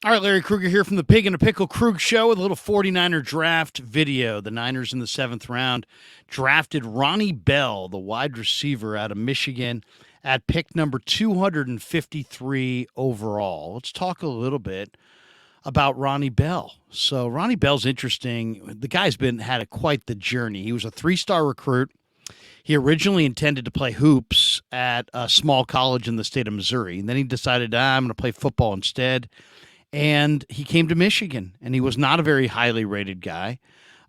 All right, Larry Krueger here from the Pig and a Pickle Krug Show with a little 49er draft video. The Niners in the seventh round drafted Ronnie Bell, the wide receiver out of Michigan, at pick number 253 overall. Let's talk a little bit about Ronnie Bell. So Ronnie Bell's interesting. The guy's had quite the journey. He was a three-star recruit. He originally intended to play hoops at a small college in the state of Missouri. And then he decided, I'm going to play football instead. And he came to Michigan, and he was not a very highly rated guy.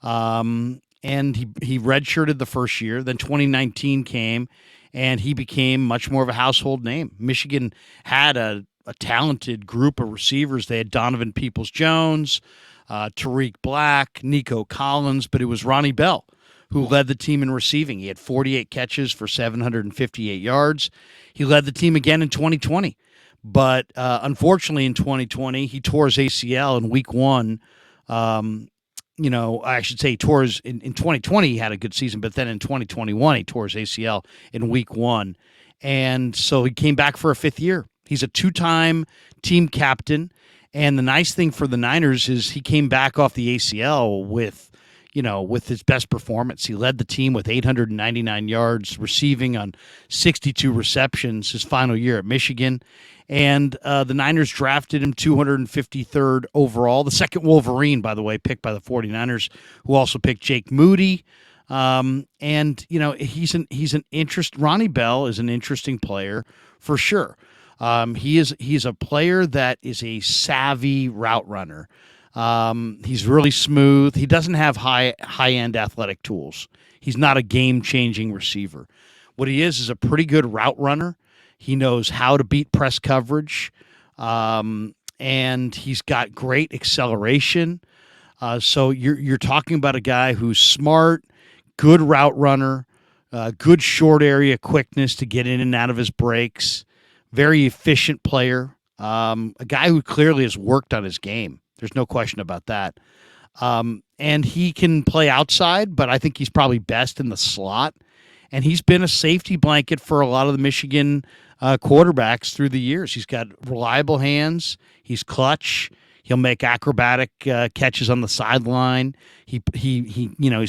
And he redshirted the first year. Then 2019 came, and he became much more of a household name. Michigan had a talented group of receivers. They had Donovan Peoples-Jones, Tariq Black, Nico Collins, but it was Ronnie Bell who led the team in receiving. He had 48 catches for 758 yards. He led the team again in 2020. But unfortunately, in 2020, he tore his ACL in week one. I should say he tore his, in 2020, he had a good season, but then in 2021, he tore his ACL in week one. And so he came back for a fifth year. He's a two-time team captain. And the nice thing for the Niners is he came back off the ACL with his best performance. He led the team with 899 yards receiving on 62 receptions his final year at Michigan. And the Niners drafted him 253rd overall. The second Wolverine, by the way, picked by the 49ers, who also picked Jake Moody. Ronnie Bell is an interesting player for sure. He's a player that is a savvy route runner. He's really smooth. He doesn't have high-end athletic tools. He's not a game-changing receiver. What he is a pretty good route runner. He knows how to beat press coverage, and he's got great acceleration. So you're talking about a guy who's smart, good route runner, good short area quickness to get in and out of his breaks, very efficient player, a guy who clearly has worked on his game. There's no question about that. And he can play outside, but I think he's probably best in the slot. And he's been a safety blanket for a lot of the Michigan quarterbacks through the years. He's got reliable hands. He's clutch. He'll make acrobatic catches on the sideline. He's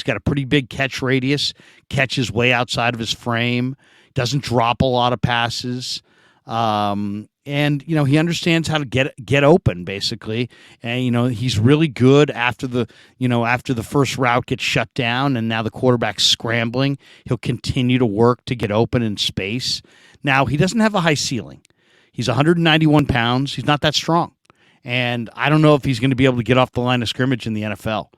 got a pretty big catch radius. Catches way outside of his frame. Doesn't drop a lot of passes. And he understands how to get open basically, and he's really good after the first route gets shut down, and now the quarterback's scrambling. He'll continue to work to get open in space. Now he doesn't have a high ceiling. He's 191 pounds. He's not that strong, and I don't know if he's going to be able to get off the line of scrimmage in the NFL.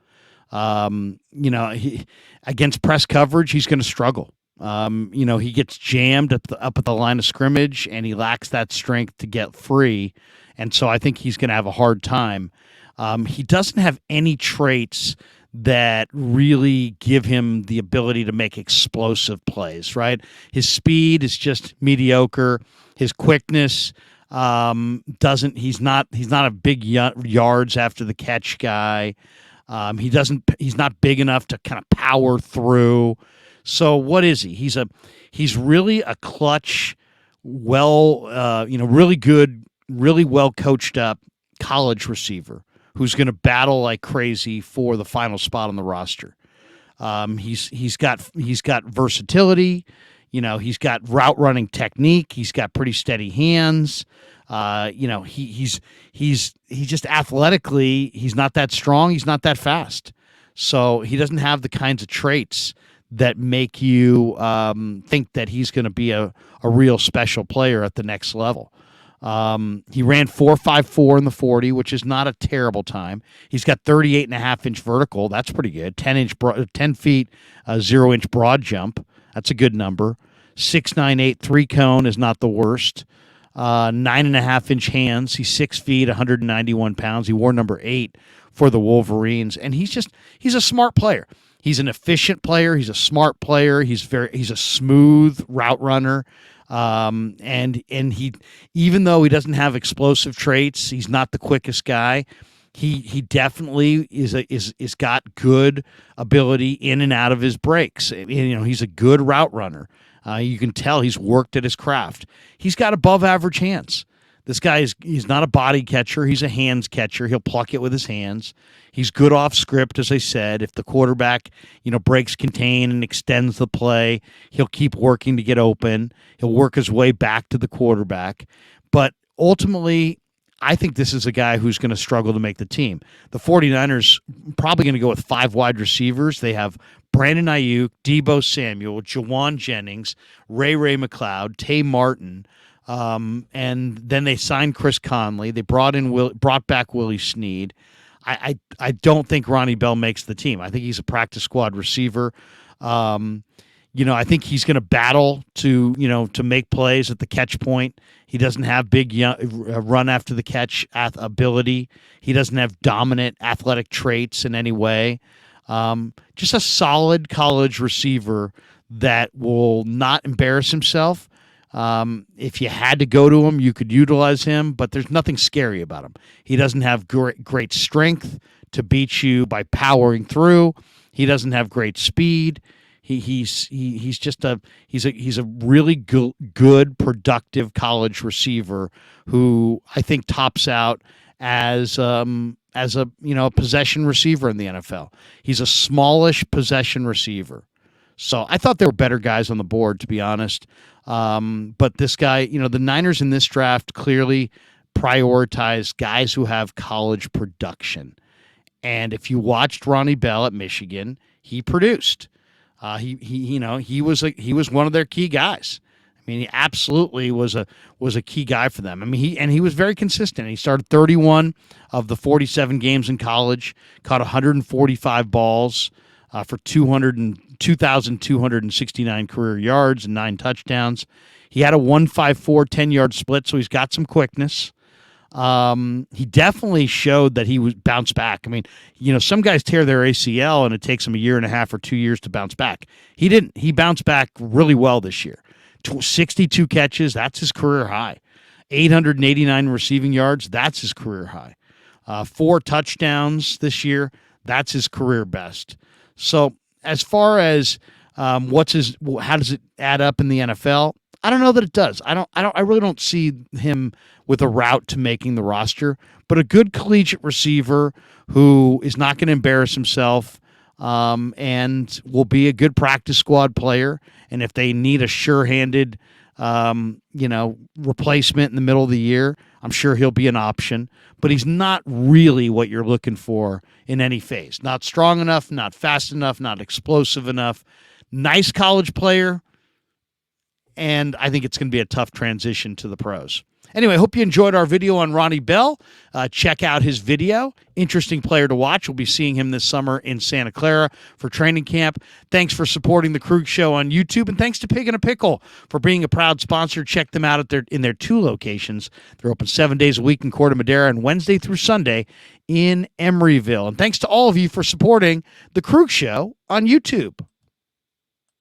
Against press coverage, he's going to struggle. He gets jammed up at the line of scrimmage, and he lacks that strength to get free. And so I think he's going to have a hard time. He doesn't have any traits that really give him the ability to make explosive plays, right? His speed is just mediocre. His quickness he's not a big yards after the catch guy. He's not big enough to kind of power through. So what is he? He's really a clutch, really good, really well coached up college receiver who's going to battle like crazy for the final spot on the roster. He's got versatility. He's got route running technique. He's got pretty steady hands. He's just athletically, he's not that strong. He's not that fast. So he doesn't have the kinds of traits that make you think that he's going to be a real special player at the next level. He ran 4.54 in the 40, which is not a terrible time. He's got 38.5-inch vertical. That's pretty good. 10 feet, 0-inch broad jump. That's a good number. 6.98 3-cone is not the worst. 9.5-inch hands. He's 6 feet, 191 pounds. He wore number 8 for the Wolverines, and he's a smart player. He's an efficient player. He's a smart player. He's a smooth route runner. And he, even though he doesn't have explosive traits, he's not the quickest guy. He definitely is got good ability in and out of his breaks. He's a good route runner. You can tell he's worked at his craft. He's got above average hands. This guy he's not a body catcher. He's a hands catcher. He'll pluck it with his hands. He's good off script, as I said. If the quarterback, breaks contain and extends the play, he'll keep working to get open. He'll work his way back to the quarterback. But ultimately, I think this is a guy who's going to struggle to make the team. The 49ers probably going to go with 5 wide receivers. They have Brandon Ayuk, Deebo Samuel, Jawan Jennings, Ray McLeod, Tay Martin, and then they signed Chris Conley. They brought back Willie Snead. I don't think Ronnie Bell makes the team. I think he's a practice squad receiver. I think he's going to battle to make plays at the catch point. He doesn't have big run after the catch ability. He doesn't have dominant athletic traits in any way. Just a solid college receiver that will not embarrass himself. If you had to go to him, you could utilize him, but there's nothing scary about him. He doesn't have great strength to beat you by powering through. He doesn't have great speed. He's a really good, productive college receiver who I think tops out as a possession receiver in the NFL. He's a smallish possession receiver. So I thought there were better guys on the board, to be honest. But this guy, the Niners in this draft clearly prioritize guys who have college production. And if you watched Ronnie Bell at Michigan, he produced. He was one of their key guys. I mean, he absolutely was a key guy for them. I mean, he was very consistent. He started 31 of the 47 games in college, caught 145 balls for 2,269 career yards and 9 touchdowns. He had a 1.54 10-yard split, so he's got some quickness. He definitely showed that he was bounced back. I mean, some guys tear their ACL and it takes them a year and a half or 2 years to bounce back. He didn't. He bounced back really well this year. 62 catches, that's his career high. 889 receiving yards, that's his career high. 4 touchdowns this year, that's his career best. So as far as how does it add up in the NFL? I don't know that it does. I really don't see him with a route to making the roster, but a good collegiate receiver who is not going to embarrass himself and will be a good practice squad player. And if they need a sure-handed, replacement in the middle of the year, I'm sure he'll be an option. But he's not really what you're looking for in any phase. Not strong enough, not fast enough, not explosive enough. Nice college player, and I think it's going to be a tough transition to the pros. Anyway, I hope you enjoyed our video on Ronnie Bell. Check out his video. Interesting player to watch. We'll be seeing him this summer in Santa Clara for training camp. Thanks for supporting the Krug Show on YouTube, and thanks to Pig and a Pickle for being a proud sponsor. Check them out in their 2 locations. They're open 7 days a week in Corte Madera and Wednesday through Sunday in Emeryville. And thanks to all of you for supporting the Krug Show on YouTube.